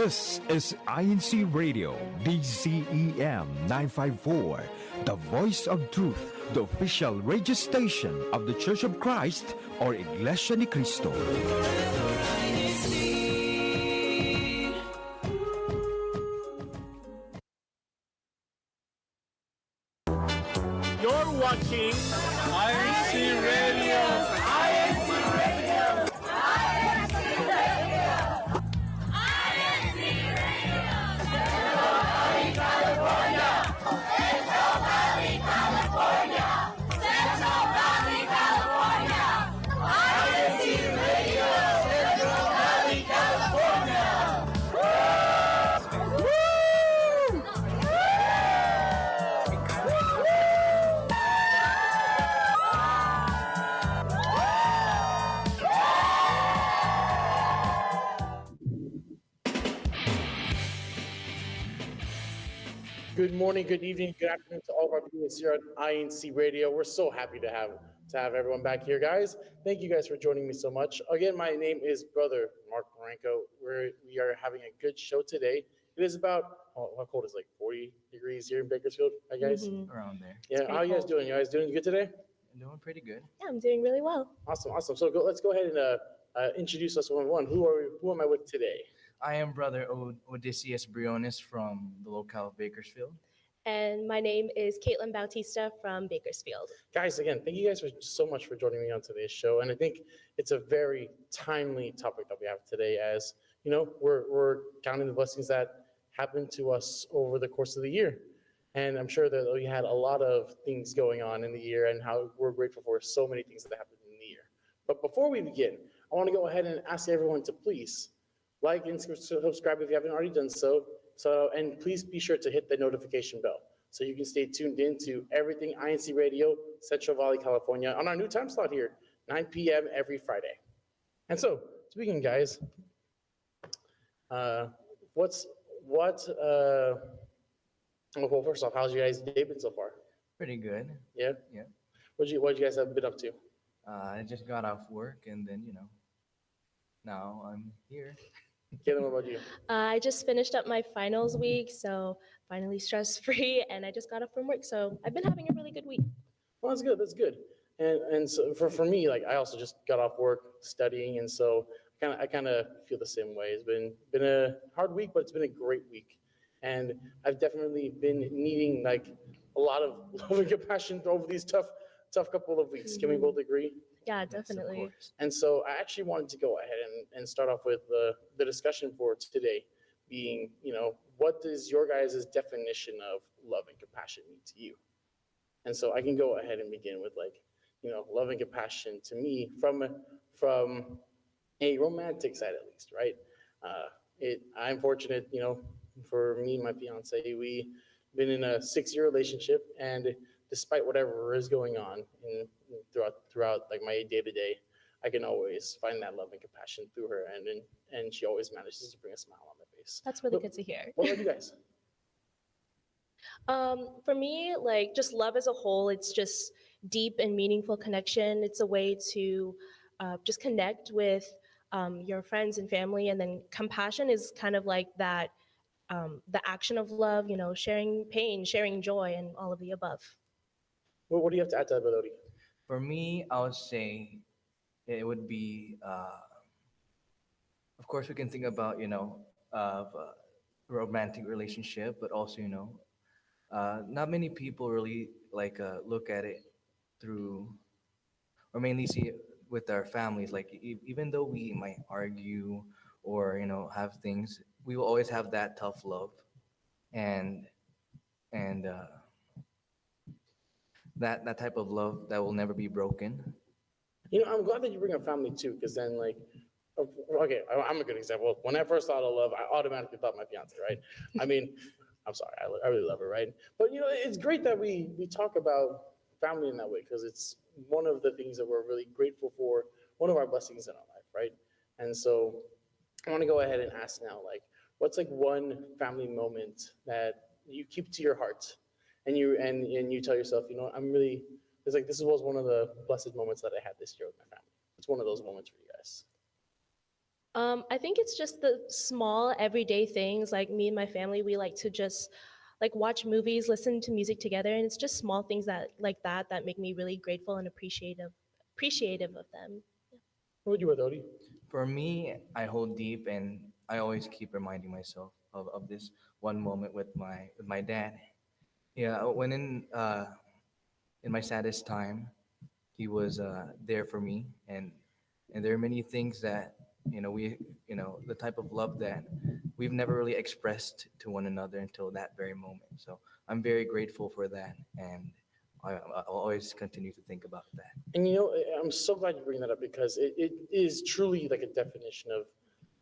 This is INCRadio, DCEM 954, the voice of truth, the official radio station of the Church of Christ or Iglesianicristo. You're watching INCRadio. INCRadio. Good morning, good evening, good afternoon to all of our viewers here at INC Radio. We're so happy to have everyone back here, guys. Thank you guys for joining me so much. Again, my name is Brother Mark Marenko. We are having a good show today. It is about, how cold is it, like 40 degrees here in Bakersfield, right, guys? Mm-hmm. Around there. Yeah, how are you guys doing? You guys doing good today? I'm doing pretty good. Yeah, I'm doing really well. Awesome. So let's go ahead and introduce us one by one. Who am I with today? I am Brother Odysseus Briones from the locale of Bakersfield. And my name is Caitlin Bautista from Bakersfield. Guys, again, thank you guys so much for joining me on today's show. And I think it's a very timely topic that we have today, as you know, we're counting the blessings that happened to us over the course of the year. And I'm sure that we had a lot of things going on in the year and how we're grateful for so many things that happened in the year. But before we begin, I want to go ahead and ask everyone to please like and subscribe if you haven't already done so. And please be sure to hit the notification bell so you can stay tuned in to everything INC Radio, Central Valley, California, on our new time slot here, 9 p.m. every Friday. And so, speaking, guys, well, first off, how's you guys' day been so far? Pretty good. Yeah? Yeah. What you guys have been up to? I just got off work and then, now I'm here. Caitlin, what about you? I just finished up my finals week, so finally stress-free, and I just got off from work, so I've been having a really good week. Well, that's good. And so for me, like I also just got off work studying, and so I kind of feel the same way. It's been a hard week, but it's been a great week. And I've definitely been needing like a lot of love and compassion over these tough couple of weeks. Can we both agree? Yeah, definitely. Yes, and so I actually wanted to go ahead and start off with the discussion for today being, what does your guys' definition of love and compassion mean to you? And so I can go ahead and begin with love and compassion to me from a romantic side at least, right? I'm fortunate, for me and my fiance, we been in a 6-year relationship, and despite whatever is going on throughout like my day-to-day, I can always find that love and compassion through her, and she always manages to bring a smile on my face. That's really good to hear. What about you guys? For me, like just love as a whole, it's just deep and meaningful connection. It's a way to just connect with your friends and family, and then compassion is kind of like that, the action of love, sharing pain, sharing joy, and all of the above. Well, what do you have to add to that, Melody? For me, I would say it would be, of course, we can think about, of a romantic relationship, but also, not many people really look at it through, or mainly see it with our families. Like even though we might argue or have things, we will always have that tough love, and that type of love that will never be broken. I'm glad that you bring up family too, because then okay, I'm a good example. When I first thought of love, I automatically thought my fiance, right? I mean, I'm sorry, I really love her, right? But it's great that we talk about family in that way, because it's one of the things that we're really grateful for, one of our blessings in our life, right? And so I want to go ahead and ask now, what's one family moment that you keep to your heart, and you tell yourself, I'm really, this was one of the blessed moments that I had this year with my family. It's one of those moments for you guys. I think it's just the small everyday things. Like me and my family, we like to just like watch movies, listen to music together, and it's just small things that like that make me really grateful and appreciative of them. What would you, Adodi? For me, I hold deep, and I always keep reminding myself of this one moment with my dad. Yeah, when in my saddest time, he was there for me, and there are many things that the type of love that we've never really expressed to one another until that very moment. So I'm very grateful for that, and I'll always continue to think about that. And I'm so glad you bring that up because it is truly like a definition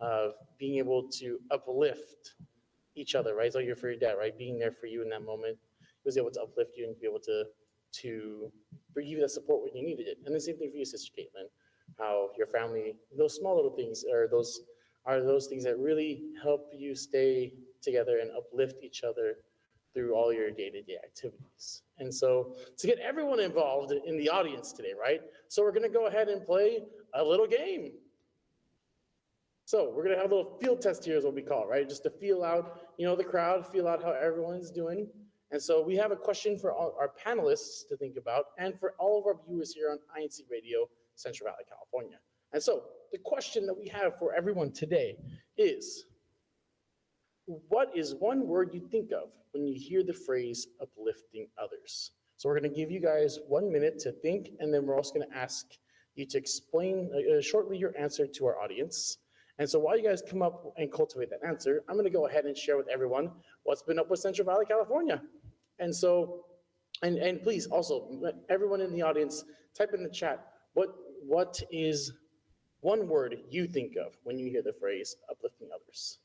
of being able to uplift each other, right? So you're for your dad, right? Being there for you in that moment. He was able to uplift you and be able to bring you that support when you needed it. And the same thing for you, Sister Caitlin. How your family, those small little things are those things that really help you stay together and uplift each other through all your day-to-day activities. And so to get everyone involved in the audience today, right? So we're gonna go ahead and play a little game. So we're gonna have a little field test here is what we call it, right? Just to feel out, the crowd, feel out how everyone's doing. And so we have a question for all our panelists to think about and for all of our viewers here on INC Radio, Central Valley, California. And so the question that we have for everyone today is, what is one word you think of when you hear the phrase uplifting others? So we're going to give you guys 1 minute to think, and then we're also going to ask you to explain shortly your answer to our audience. And so while you guys come up and cultivate that answer, I'm going to go ahead and share with everyone what's been up with Central Valley, California. And so, and please also, everyone in the audience, type in the chat, what is one word you think of when you hear the phrase uplifting others?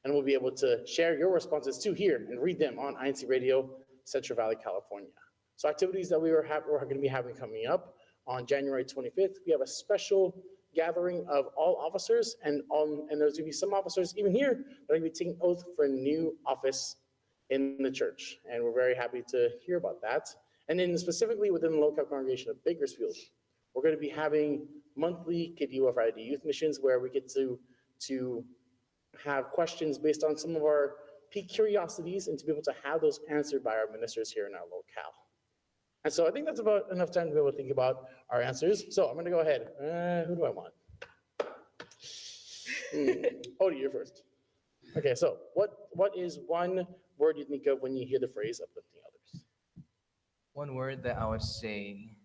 And we'll be able to share your responses too here and read them on INCRadio, Central Valley, California. So activities that we're going to be having coming up on January 25th, we have a special gathering of all officers, and there's going to be some officers even here that are going to be taking oath for a new office in the church. And we're very happy to hear about that. And then specifically within the local congregation of Bakersfield, we're going to be having monthly Kidua Friday youth missions where we get to have questions based on some of our peak curiosities and to be able to have those answered by our ministers here in our locale. And so I think that's about enough time to be able to think about our answers. So I'm going to go ahead. Who do I want? Odie, you're first. Okay, so what is one word you think of when you hear the phrase uplifting others? One word that I would say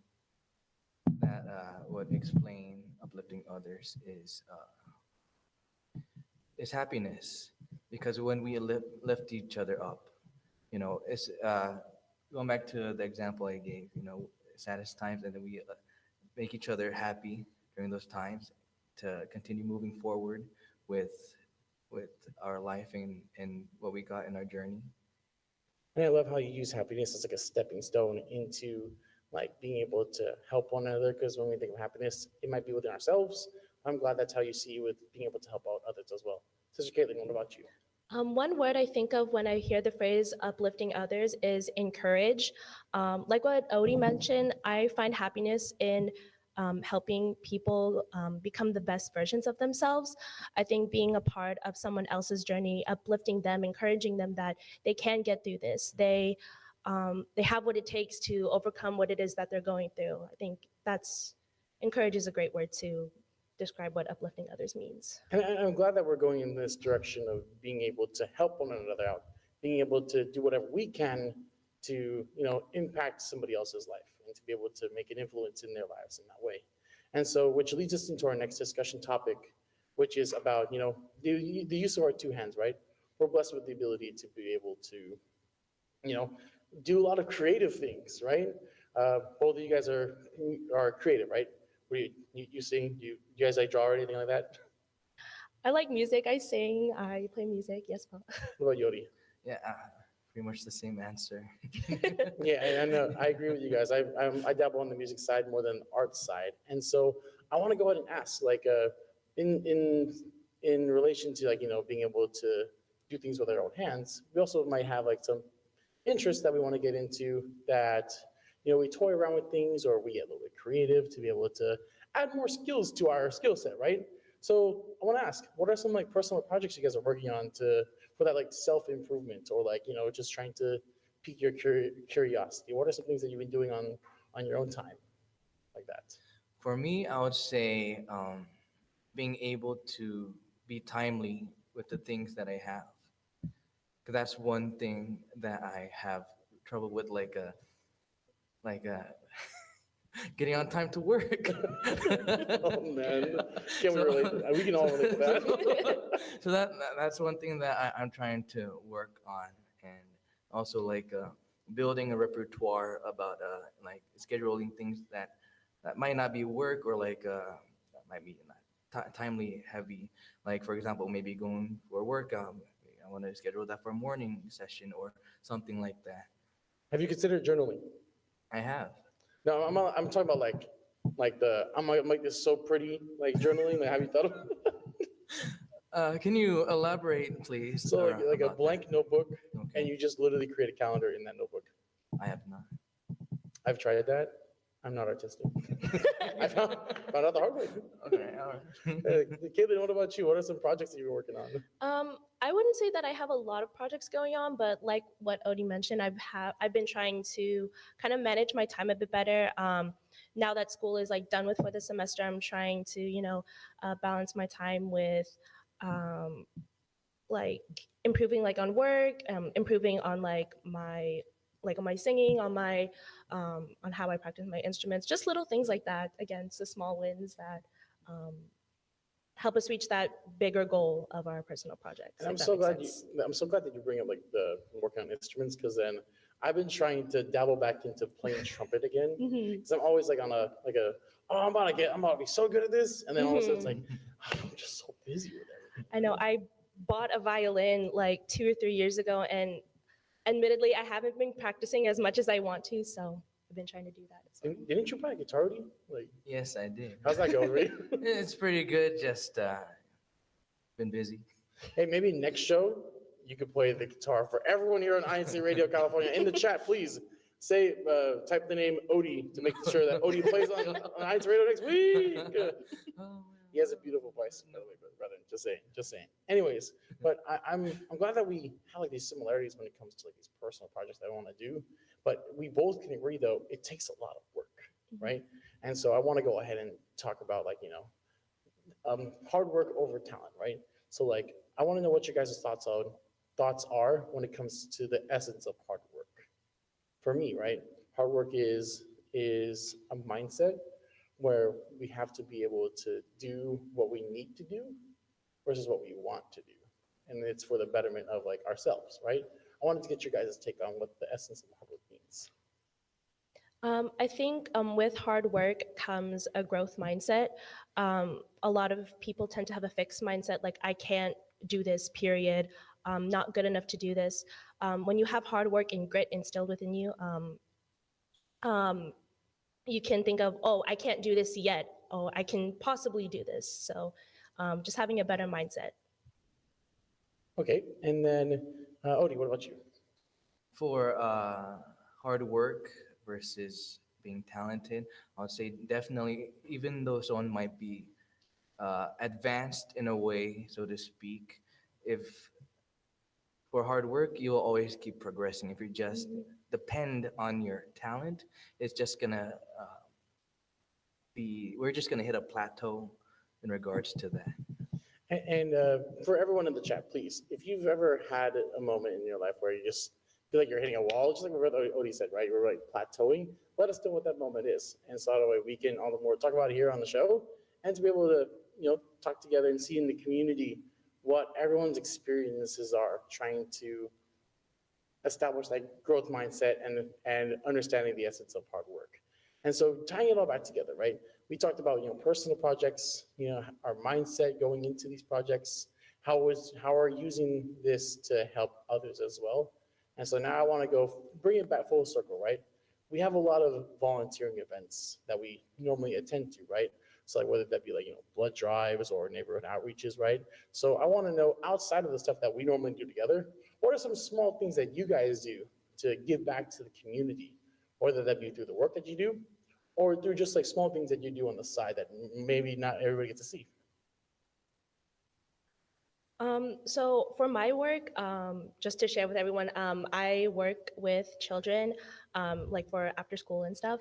that would explain uplifting others is happiness. Because when we lift each other up, it's going back to the example I gave, saddest times, and then we make each other happy during those times to continue moving forward with our life and what we got in our journey. And I love how you use happiness as like a stepping stone into like being able to help one another, because when we think of happiness, it might be within ourselves. I'm glad that's how you see with being able to help out others as well. Sister Caitlin, what about you? One word I think of when I hear the phrase uplifting others is encourage. Like what Odie mentioned, I find happiness in helping people become the best versions of themselves. I think being a part of someone else's journey, uplifting them, encouraging them that they can get through this. They have what it takes to overcome what it is that they're going through. I think encourage is a great word to describe what uplifting others means. And I'm glad that we're going in this direction of being able to help one another out, being able to do whatever we can to, impact somebody else's life and to be able to make an influence in their lives in that way. And so, which leads us into our next discussion topic, which is about, the use of our two hands, right? We're blessed with the ability to be able to, do a lot of creative things, right? Both of you guys are creative, right? You sing? Do you guys like draw or anything like that? I like music. I sing. I play music. Yes, Paul. What about Yodi? Yeah, pretty much the same answer. Yeah, I know. I agree with you guys. I dabble on the music side more than the art side, and so I want to go ahead and ask, like, in relation to being able to do things with our own hands, we also might have like some interests that we want to get into that. We toy around with things or we get a little bit creative to be able to add more skills to our skill set, right? So I want to ask, what are some like personal projects you guys are working on for that like self-improvement or like, just trying to pique your curiosity? What are some things that you've been doing on your own time like that? For me, I would say being able to be timely with the things that I have. Because that's one thing that I have trouble with, like getting on time to work. Oh man, can we So, relate to that? We can all relate to that. so that's one thing that I'm trying to work on, and also building a repertoire about like scheduling things that might not be work or that might be not timely heavy. Like for example, maybe going for work. I want to schedule that for a morning session or something like that. Have you considered journaling? I have. No, I'm talking about like the I'm gonna make this so pretty like journaling. Like, have you thought of Can you elaborate, please, so like a about that? blank notebook and Okay, you just literally create a calendar in that notebook? I have not. I've tried that. I'm not artistic. I found out the hard way. Okay, all right. Caitlin, what about you? What are some projects that you're working on? I wouldn't say that I have a lot of projects going on, but like what Odie mentioned, I've been trying to kind of manage my time a bit better. Now that school is like done with for the semester, I'm trying to balance my time with um, like improving like on work, improving on on my singing, on how I practice my instruments, just little things like that. Again, it's the small wins that um, help us reach that bigger goal of our personal projects. And if that makes sense. I'm so glad that you bring up like the working on instruments because then I've been trying to dabble back into playing trumpet again Mhm. because I'm always like on a oh I'm about to be so good at this and then all of a sudden it's like I'm just so busy with everything. I know I bought a violin like 2 or 3 years ago, and admittedly, I haven't been practicing as much as I want to, so I've been trying to do that as well. Didn't you play guitar already? Like Yes, I did. how's that going, Reed? It's pretty good. Just been busy. Hey, maybe next show you could play the guitar for everyone here on INCRadio California. In the chat, please say, type the name Odie to make sure that Odie plays on INCRadio next week. He has a beautiful voice, by the way, brother. Just saying. Anyways, but I'm glad that we have like these similarities when it comes to like these personal projects that I want to do. But we both can agree though it takes a lot of work, right? And so I want to go ahead and talk about like hard work over talent, right? So like I want to know what your guys' thoughts are when it comes to the essence of hard work. For me, right? Hard work is a mindset where we have to be able to do what we need to do versus what we want to do. And it's for the betterment of like ourselves, right? I wanted to get your guys' take on what the essence of hard work means. I think with hard work comes a growth mindset. A lot of people tend to have a fixed mindset, like I can't do this, period. I'm not good enough to do this. When you have hard work and grit instilled within you, you can think of, oh, I can't do this yet. Oh, I can possibly do this. So just having a better mindset. Okay, and then Odie, what about you? For hard work versus being talented, I would say definitely, even though someone might be advanced in a way, so to speak, if for hard work, you'll always keep progressing. If you just depend on your talent, it's just gonna we're just gonna hit a plateau in regards to that. And for everyone in the chat, please, if you've ever had a moment in your life where you just feel like you're hitting a wall, just like what Odie said, right? You're like plateauing. Let us know what that moment is, and so that way we can all the more talk about it here on the show, and to be able to talk together and see in the community what everyone's experiences are, trying to establish that growth mindset and understanding the essence of hard work. And so tying it all back together, right? We talked about personal projects, our mindset going into these projects, how are using this to help others as well. And so now I want to bring it back full circle, right? We have a lot of volunteering events that we normally attend to, right? So like whether that be like blood drives or neighborhood outreaches, right? So I want to know, outside of the stuff that we normally do together, what are some small things that you guys do to give back to the community, whether that be through the work that you do or through just like small things that you do on the side that maybe not everybody gets to see? So for my work, just to share with everyone, I work with children, like for after school and stuff,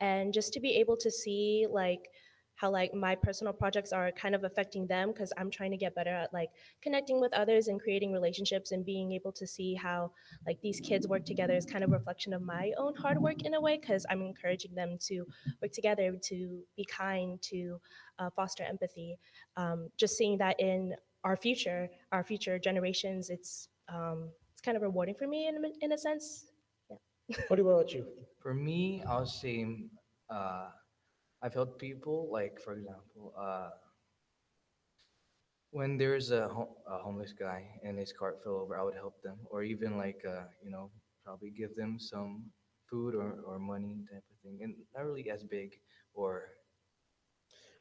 and just to be able to see like how like my personal projects are kind of affecting them because I'm trying to get better at like connecting with others and creating relationships and being able to see how like these kids work together is kind of a reflection of my own hard work in a way because I'm encouraging them to work together, to be kind, to foster empathy. Just seeing that in our future generations, it's kind of rewarding for me in a sense. Yeah. What about you? For me, I'll say uh, I've helped people, like, for example, when there's a homeless guy and his cart fell over, I would help them, or even like probably give them some food or money type of thing, and not really as big or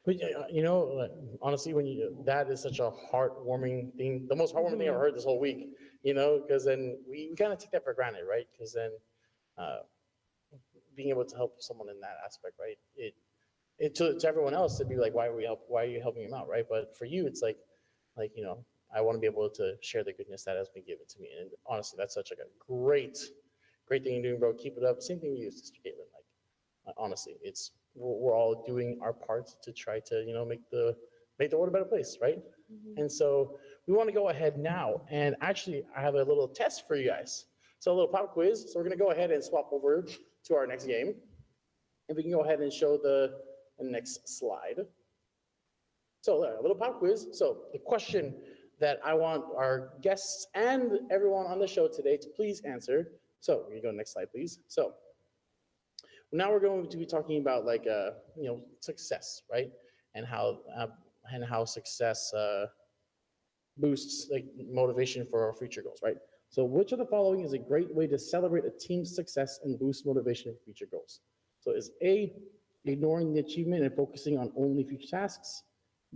But like, honestly, when you that is such a heartwarming thing, the most heartwarming thing I've heard this whole week. Because then we kind of take that for granted, right? Because then uh, being able to help someone in that aspect, right? It to everyone else to be like, why are you helping him out, right? But for you, it's like I want to be able to share the goodness that has been given to me, and honestly, that's such like a great thing you're doing, bro. Keep it up. Same thing you, Sister Caitlin. Like honestly, it's we're all doing our part to try to make the world a better place, right? And so we want to go ahead now, and actually, I have a little test for you guys. So a little pop quiz. So we're gonna go ahead and swap over to our next game. If we can go ahead and show the next slide. So a little pop quiz. So the question that I want our guests and everyone on the show today to please answer. So we can go next slide, please. So now we're going to be talking about like success, right? And how success boosts like motivation for our future goals, right? So which of the following is a great way to celebrate a team's success and boost motivation for future goals? So is A, ignoring the achievement and focusing on only future tasks?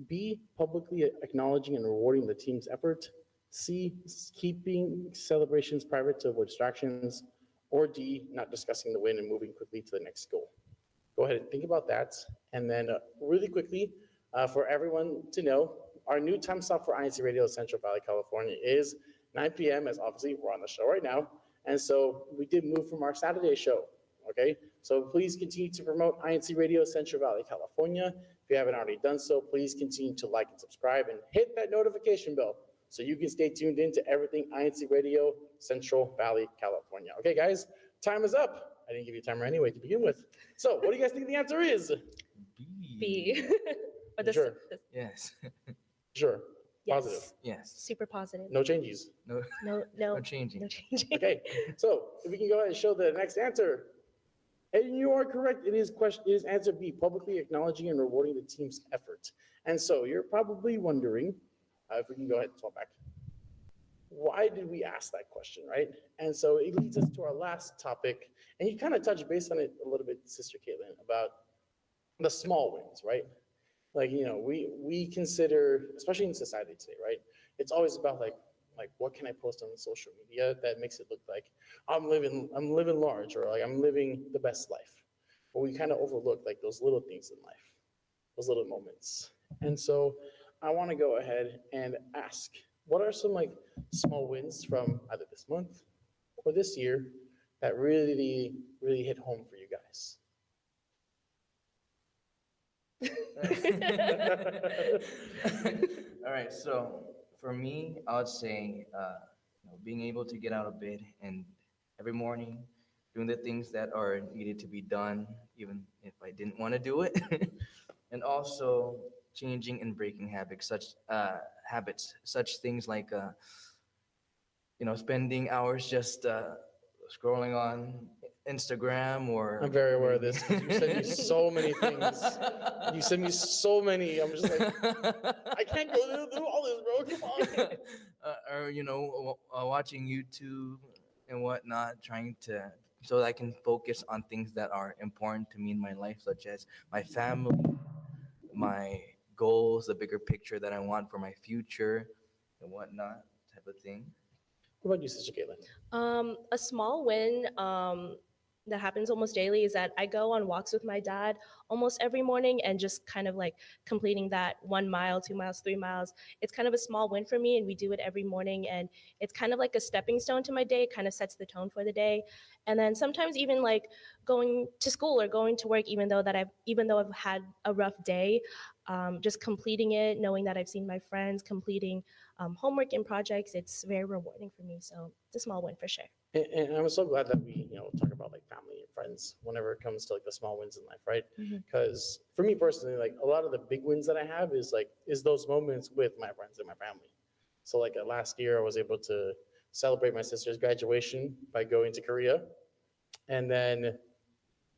B, publicly acknowledging and rewarding the team's effort? C, keeping celebrations private to avoid distractions? Or D, not discussing the win and moving quickly to the next goal? Go ahead and think about that. And then really quickly, for everyone to know, our new time slot for INC Radio Central Valley, California is 9 p.m. as obviously we're on the show right now. And so we did move from our Saturday show. Okay, so please continue to promote INC Radio Central Valley, California. If you haven't already done so, please continue to like and subscribe and hit that notification bell so you can stay tuned in to everything INC Radio Central Valley, California. Okay, guys, time is up. I didn't give you a timer anyway to begin with. So what do you guys think the answer is? B. B. But this, Sure. this Yes. Sure. yes, Positive. Yes. super positive. No changes. No. No, No changing. no changing. Okay, so if we can go ahead and show the next answer. And you are correct. It is answer B, publicly acknowledging and rewarding the team's effort. And so you're probably wondering, if we can go ahead and swap back, why did we ask that question, right? And so it leads us to our last topic, and you kind of touched base on it a little bit, Sister Caitlin, about the small wins, right? Like we consider, especially in society today, right? It's always about like what can I post on social media that makes it look like I'm living large, or like I'm living the best life. But we kind of overlook like those little things in life, those little moments. And so I want to go ahead and ask, what are some like small wins from either this month or this year that really hit home for you guys? All right. So for me, I would say being able to get out of bed and every morning doing the things that are needed to be done, even if I didn't want to do it, and also changing and breaking habits, such things like spending hours just scrolling on Instagram or I'm very aware of this because you send me so many things. You send me so many. I'm just like, I can't go through all this, bro. Come on. or watching YouTube and whatnot, trying to so that I can focus on things that are important to me in my life, such as my family, my goals, the bigger picture that I want for my future, and whatnot, type of thing. What about you, Sister Caitlin? A small win that happens almost daily is that I go on walks with my dad almost every morning, and just kind of like completing that 1 mile, 2 miles, 3 miles. It's kind of a small win for me, and we do it every morning. And it's kind of like a stepping stone to my day. It kind of sets the tone for the day. And then sometimes even like going to school or going to work, even though I've had a rough day, just completing it, knowing that I've seen my friends completing homework and projects, it's very rewarding for me. So it's a small win for sure. And I'm so glad that we, talk about like family and friends whenever it comes to like the small wins in life, right? Because for me personally, like a lot of the big wins that I have is those moments with my friends and my family. So like last year, I was able to celebrate my sister's graduation by going to Korea, and then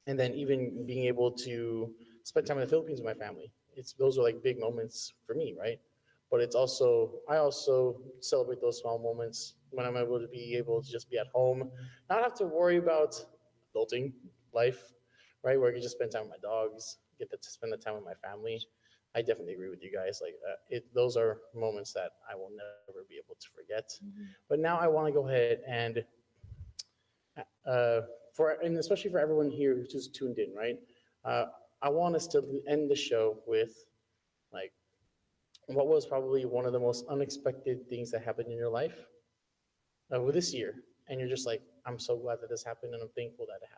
even being able to spend time in the Philippines with my family. Those are like big moments for me, right? But I also celebrate those small moments when I'm able to just be at home, not have to worry about adulting life, right? Where I can just spend time with my dogs, get to spend the time with my family. I definitely agree with you guys. Like those are moments that I will never be able to forget. But now I want to go ahead and and especially for everyone here who's just tuned in, right? Uh, I want us to end the show with like what was probably one of the most unexpected things that happened in your life with this year, and you're just like, I'm so glad that this happened, and I'm thankful that it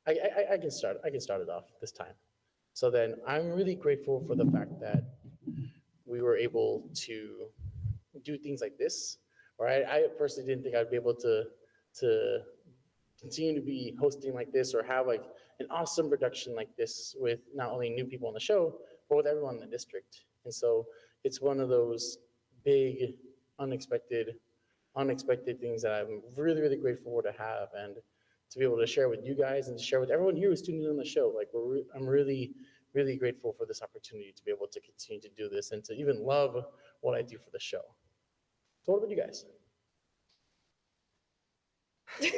happened. I can start. I can start it off this time. So then, I'm really grateful for the fact that we were able to do things like this. Right? I personally didn't think I'd be able to continue to be hosting like this or have like an awesome production like this with not only new people on the show, but with everyone in the district. And so it's one of those big, unexpected, unexpected things that I'm really, really grateful for to have and to be able to share with you guys and to share with everyone here who's tuning in on the show. Like I'm really, really grateful for this opportunity to be able to continue to do this and to even love what I do for the show. So what about you guys? We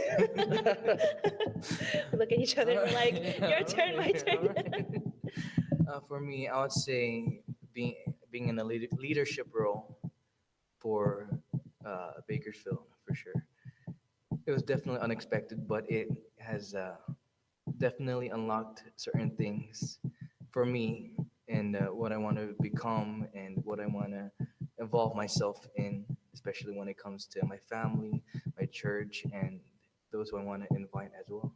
look at each other and we're like, your turn, my turn. For me, I would say being in a leadership role for Bakersfield for sure. It was definitely unexpected, but it has definitely unlocked certain things for me and what I want to become and what I want to involve myself in, especially when it comes to my family, my church, and those who I want to invite as well.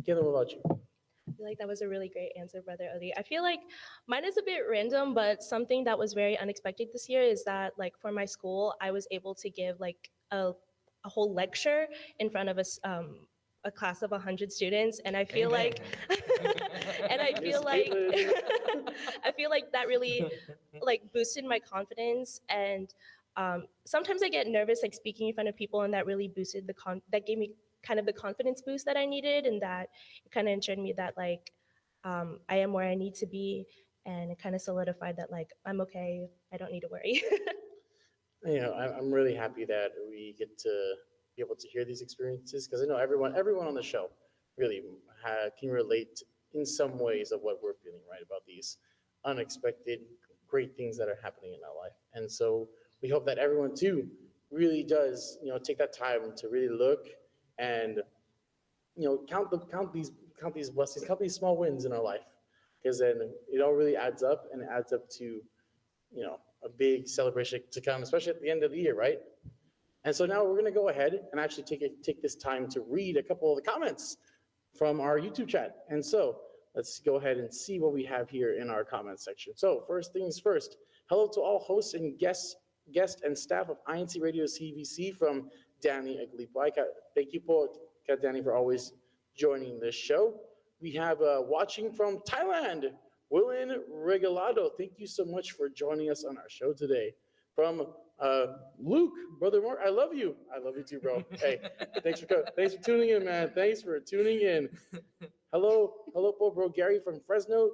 Caleb, what about you? I feel like that was a really great answer, Brother Ali. I feel like mine is a bit random, but something that was very unexpected this year is that, like, for my school, I was able to give like a whole lecture in front of a class of 100 students, and I feel like, and I feel like, I feel like that really like boosted my confidence. And sometimes I get nervous like speaking in front of people, and that really boosted that gave me kind of the confidence boost that I needed, and that it kind of ensured me that like I am where I need to be, and it kind of solidified that like I'm okay, I don't need to worry. I'm really happy that we get to be able to hear these experiences because I know everyone on the show really can relate in some ways of what we're feeling, right, about these unexpected great things that are happening in our life. And so we hope that everyone too really does, take that time to really look and count these blessings, count these small wins in our life, because then it all really adds up, and it adds up to a big celebration to come, especially at the end of the year, right? And so now we're going to go ahead and actually take this time to read a couple of the comments from our YouTube chat. And so let's go ahead and see what we have here in our comments section. So first things first, hello to all hosts and guests and staff of INCRadio CVC from Danny Aglipo. Thank you, Danny, for always joining this show. We have watching from Thailand, Willen Regalado. Thank you so much for joining us on our show today. From Luke, Brother Mark, I love you. I love you too, bro. Hey, thanks for tuning in, man. Thanks for tuning in. Hello, bro. Gary from Fresno.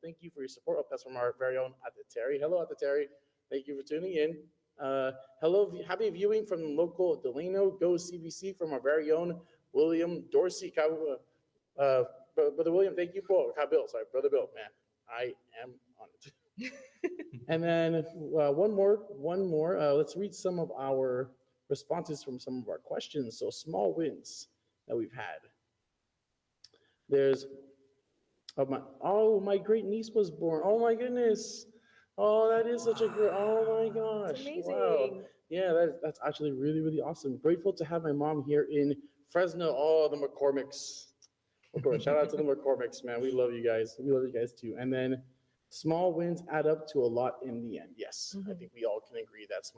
Thank you for your support. Oh, that's from our very own Atateri. Hello, Atateri. Thank you for tuning in. Hello, happy viewing from local Delano. Go CBC from our very own William Dorsey. Brother William, thank you for Brother Bill, man. I am on it. And then one more. Let's read some of our responses from some of our questions. So small wins that we've had. There's my great niece was born. Oh my goodness. Oh, that is such a great. Oh my gosh. Wow. amazing. Yeah, that's actually really, really awesome. Grateful to have my mom here in Fresno. Oh, the McCormicks. Of course, shout out to the McCormicks, man. We love you guys. We love you guys too. And then small wins add up to a lot in the end. Yes, I think we all can agree that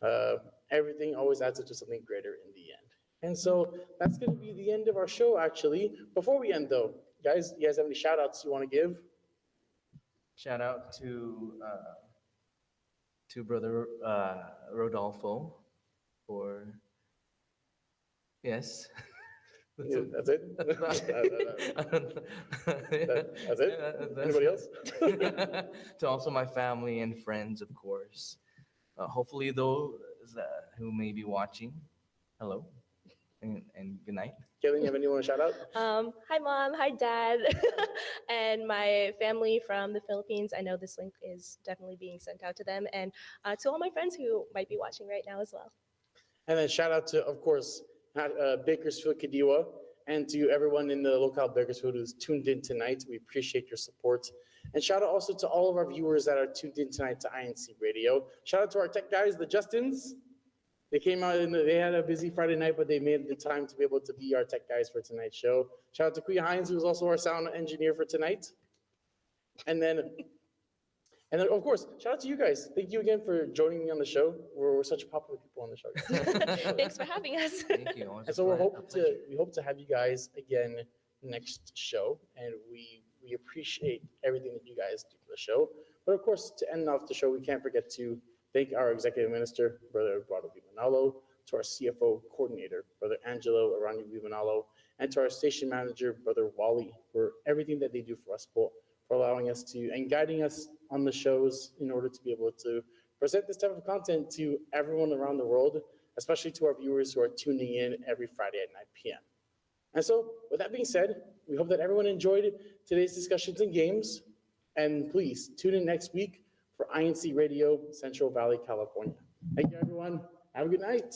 uh, everything always adds up to something greater in the end. And so that's going to be the end of our show, actually. Before we end, though, guys, you guys have any shout outs you want to give? Shout out to brother Rodolfo for yes. Yeah, that's it. That's it. That's- Anybody else? to also my family and friends, of course. Hopefully, those who may be watching, hello and good night. Kevin, you have anyone to shout out? Hi, Mom. Hi, Dad. And my family from the Philippines. I know this link is definitely being sent out to them. And to all my friends who might be watching right now as well. And then shout out to, of course, Bakersfield Kadiwa, and to everyone in the locale Bakersfield who's tuned in tonight. We appreciate your support. And shout out also to all of our viewers that are tuned in tonight to INCRadio. Shout out to our tech guys, the Justins. They came out and they had a busy Friday night, but they made the time to be able to be our tech guys for tonight's show. Shout out to Kuya Hines, who's also our sound engineer for tonight. And then, of course, shout out to you guys. Thank you again for joining me on the show. We're such popular people on the show. Thanks for having us. Thank you. And so we hope to have you guys again next show, and we appreciate everything that you guys do for the show. But of course, to end off the show, we can't forget to thank our executive minister, Brother Eduardo Vimanalo, to our CFO coordinator, Brother Angelo Arani Vimanalo, and to our station manager, Brother Wally, for everything that they do for us, for allowing us to and guiding us on the shows in order to be able to present this type of content to everyone around the world, especially to our viewers who are tuning in every Friday at 9 p.m. And so, with that being said, we hope that everyone enjoyed today's discussions and games. And please tune in next week for INCRadio, Central Valley, California. Thank you, everyone. Have a good night.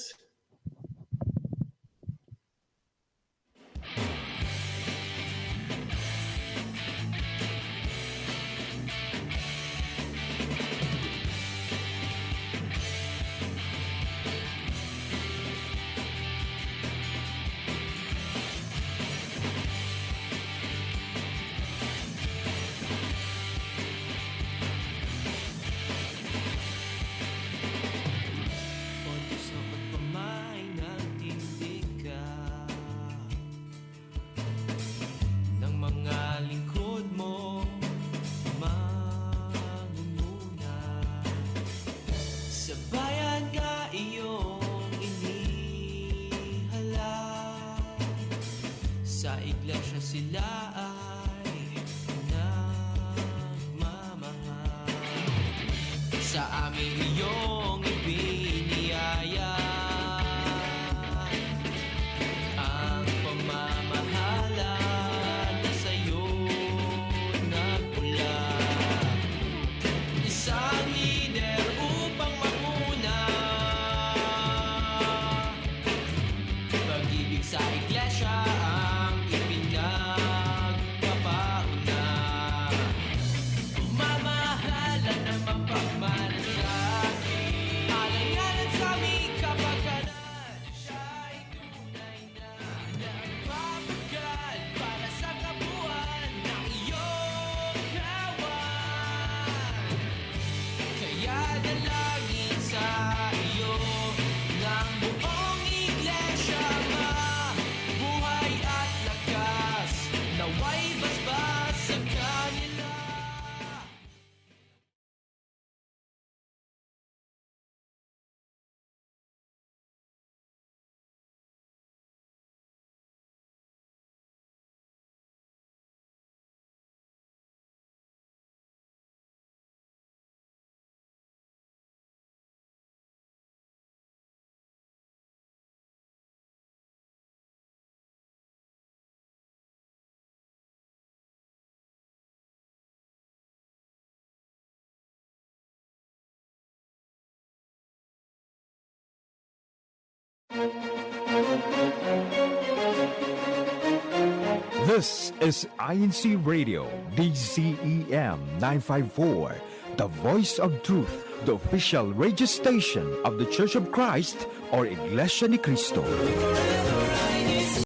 Sa iglesia sila ay nagmamahal. Sa amin iyong ibiniyaya ang pamamahala na sa'yo nagmula. Isang lider upang mamuna, pag-ibig sa iglesia ang ipinagpapauna. Mamahala na mapagmana sa This is INCRadio, DZEM 954, the voice of truth, the official radio station of the Church of Christ or Iglesia ni Cristo.